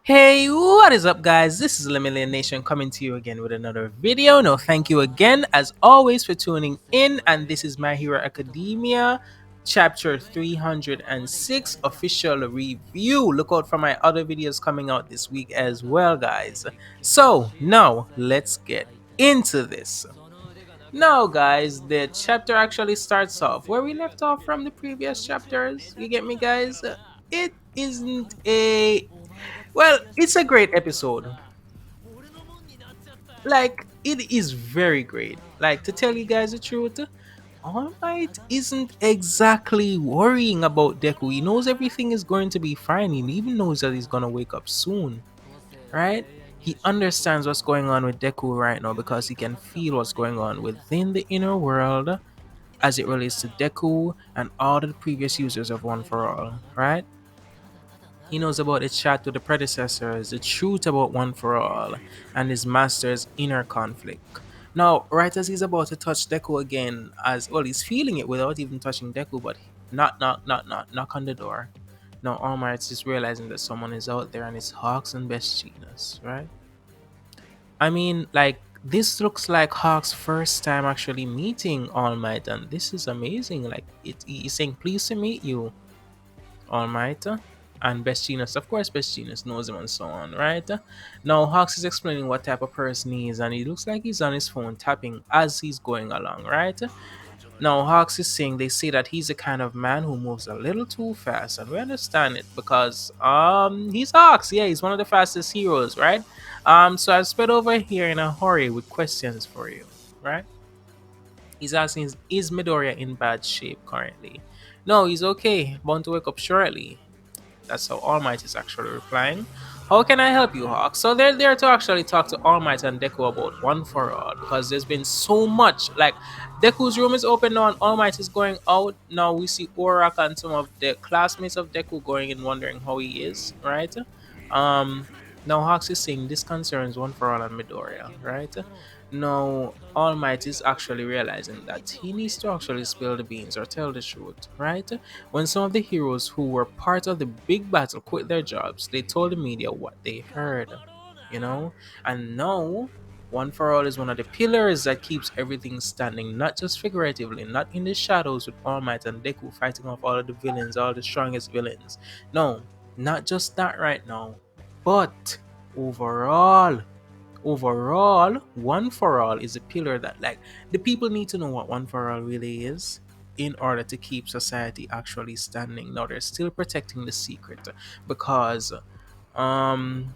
Hey, what is up, guys? This is Lemillion Nation coming to you again with another video. No, thank you again, as always, for tuning in. And this is My Hero Academia, chapter 306 official review. Look out for my other videos coming out this week as well, guys. So, now let's get into this. Now, guys, the chapter actually starts off where we left off from the previous chapters. You get me, guys? It isn't a it's a great episode. Like, it is very great. Like, to tell you guys the truth, All Might isn't exactly worrying about Deku. He knows everything is going to be fine. He even knows that he's gonna wake up soon, right? He understands what's going on with Deku right now because he can feel what's going on within the inner world as it relates to Deku and all the previous users of One for All, right? He knows about the chat with the predecessors, the truth about One for All, and his master's inner conflict. Now, right as he's about to touch Deku again, as well, he's feeling it without even touching Deku, but knock on the door. Now, All Might is realizing that someone is out there and it's Hawks and Bestinas, right? I mean, like, this looks like Hawk's first time actually meeting All Might, and this is amazing. Like, he's saying, pleased to meet you, All Might. And Best Genius, of course, Best Genius knows him and so on, right? Now, Hawks is explaining what type of person he is, and he looks like he's on his phone tapping as he's going along, right? Now, Hawks is saying they say that he's the kind of man who moves a little too fast, and we understand it because he's Hawks, yeah, he's one of the fastest heroes, right? So I sped over here in a hurry with questions for you, right? He's asking, is Midoriya in bad shape currently? No, he's okay, bound to wake up shortly. That's how All Might is actually replying. How can I help you, Hawk? So they're there to actually talk to All Might and Deku about One for All because there's been so much. Like, Deku's room is open now and All Might is going out. Now we see Orak and some of the classmates of Deku going and wondering how he is, right? Um, Now Hawks is saying this concerns One for All and Midoriya, right? Now All Might is actually realizing that he needs to actually spill the beans or tell the truth, right? When some of the heroes who were part of the big battle quit their jobs, they told the media what they heard, you know? And now, One for All is one of the pillars that keeps everything standing, not just figuratively, not in the shadows with All Might and Deku fighting off all of the villains, all the strongest villains. No, not just that right now, but overall. Overall, One for All is a pillar that, like, the people need to know what One for All really is in order to keep society actually standing. Now they're still protecting the secret because um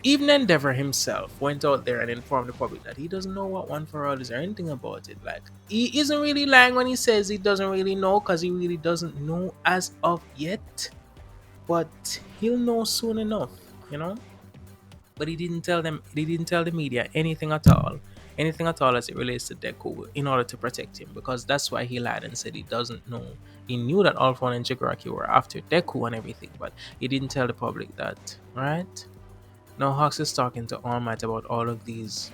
even Endeavor himself went out there and informed the public that he doesn't know what One for All is or anything about it. Like, he isn't really lying when he says he doesn't really know because he really doesn't know as of yet, but he'll know soon enough, you know? But he didn't tell the media anything at all as it relates to Deku in order to protect him, because that's why he lied and said he doesn't know. He knew that Alphon and Jigaraki were after Deku and everything, but he didn't tell the public that, right? Now Hawks is talking to All Might about all of these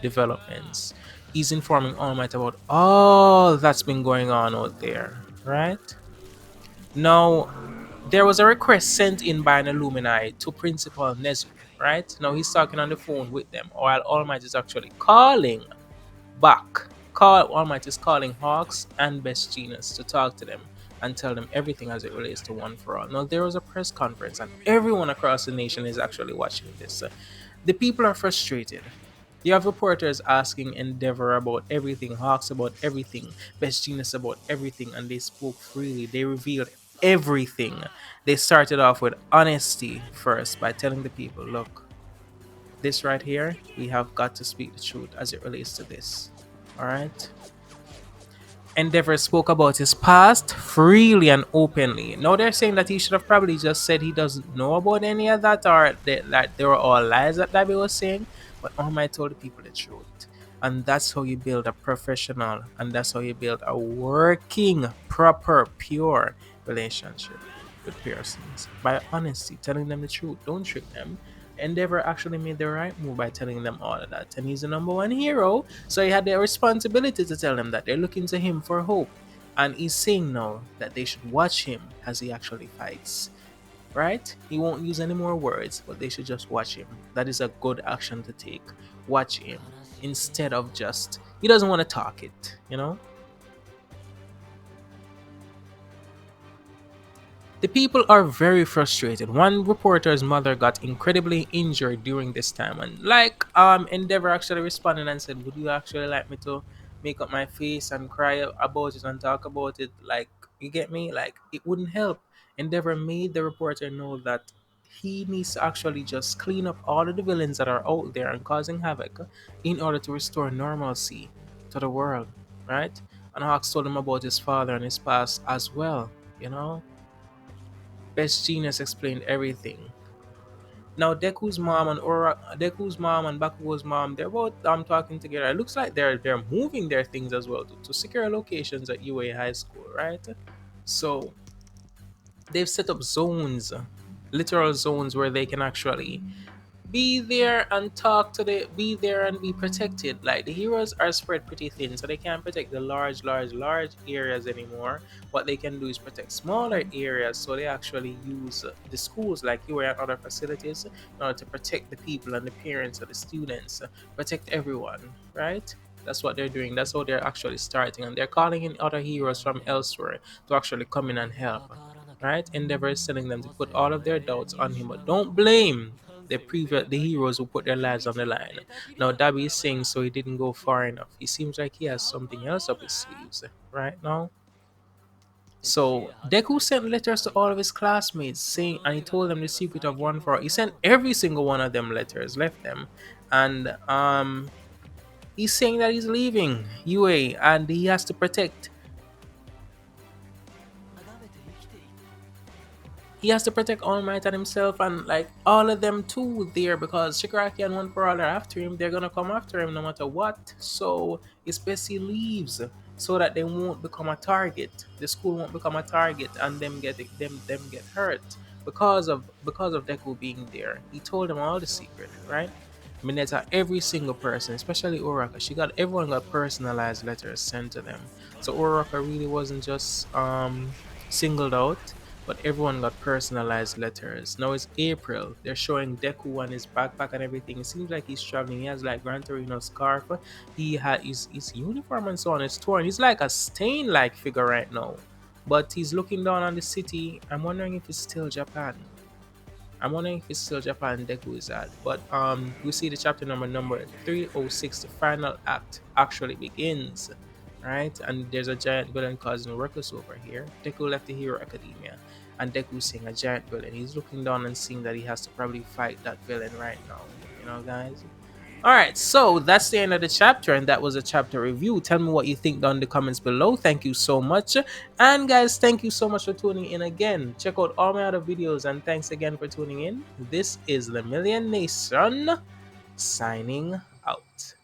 developments. He's informing All Might about all that's been going on out there, right? Now, there was a request sent in by an alumni to Principal Nezu, right? Now he's talking on the phone with them while All Might is actually calling back. All Might is calling Hawks and Best Genius to talk to them and tell them everything as it relates to One for All. Now there was a press conference and everyone across the nation is actually watching this. The people are frustrated. You have reporters asking Endeavor about everything, Hawks about everything, Best Genius about everything, and they spoke freely. They revealed everything. They started off with honesty first by telling the people, look, this right here, we have got to speak the truth as it relates to this. Alright? Endeavor spoke about his past freely and openly. Now they're saying that he should have probably just said he doesn't know about any of that, or that they were all lies that Dabi was saying. But All Might told the people the truth. And that's how you build a professional, and that's how you build a working, proper, pure relationship with persons. By honesty, telling them the truth. Don't trick them. Endeavor actually made the right move by telling them all of that. And he's the number one hero, so he had the responsibility to tell them that they're looking to him for hope. And he's saying now that they should watch him as he actually fights. right? He won't use any more words, but they should just watch him. That is a good action to take. Watch him instead of just, he doesn't want to talk it, you know? The people are very frustrated. One reporter's mother got incredibly injured during this time, and like Endeavor actually responded and said, "Would you actually like me to make up my face and cry about it and talk about it? Like, you get me? Like, it wouldn't help." Endeavor made the reporter know that he needs to actually just clean up all of the villains that are out there and causing havoc in order to restore normalcy to the world, right? And Hawks told him about his father and his past as well, you know. Best Genius explained everything. Now Deku's mom and Bakugo's mom, they're both talking together. It looks like they're moving their things as well to secure locations at UA High School, right? So they've set up zones, literal zones where they can actually be there and talk to the be there and be protected. Like the heroes are spread pretty thin, so they can't protect the large areas anymore. What they can do is protect smaller areas, so they actually use the schools like you and other facilities in order to protect the people and the parents of the students, protect everyone, right? That's what they're doing. That's how they're actually starting, and they're calling in other heroes from elsewhere to actually come in and help, right? Endeavor is telling them to put all of their doubts on him, but don't blame the heroes who put their lives on the line. Now Dabi is saying so he didn't go far enough. He seems like he has something else up his sleeves right now. So Deku sent letters to all of his classmates saying, and he told them the secret of one for all. He sent every single one of them letters, left them, and he's saying that he's leaving UA and he has to protect All Might and himself and like all of them too there because Shigaraki and One For All are after him. They're gonna come after him no matter what. So it's best he leaves so that they won't become a target. The school won't become a target and them get hurt because of Deku being there. He told them all the secret, right? Mineta, every single person, especially Uraka, everyone got personalized letters sent to them. So Uraka really wasn't just singled out, but everyone got personalized letters. Now it's April. They're showing Deku on his backpack and everything. It seems like he's traveling. He has like Gran Torino scarf. He had his uniform and so on. It's torn. He's like a stain-like figure right now. But he's looking down on the city. I'm wondering if it's still Japan. I'm wondering if it's still Japan Deku is at. But we see the chapter number 306, the final act actually begins. Right? And there's a giant villain causing ruckus over here. Deku left the Hero Academia. And Deku's seeing a giant villain. He's looking down and seeing that he has to probably fight that villain right now. You know, guys? Alright, so that's the end of the chapter, and that was a chapter review. Tell me what you think down in the comments below. Thank you so much. And guys, thank you so much for tuning in again. Check out all my other videos, and thanks again for tuning in. This is Lemillion Nation, signing out.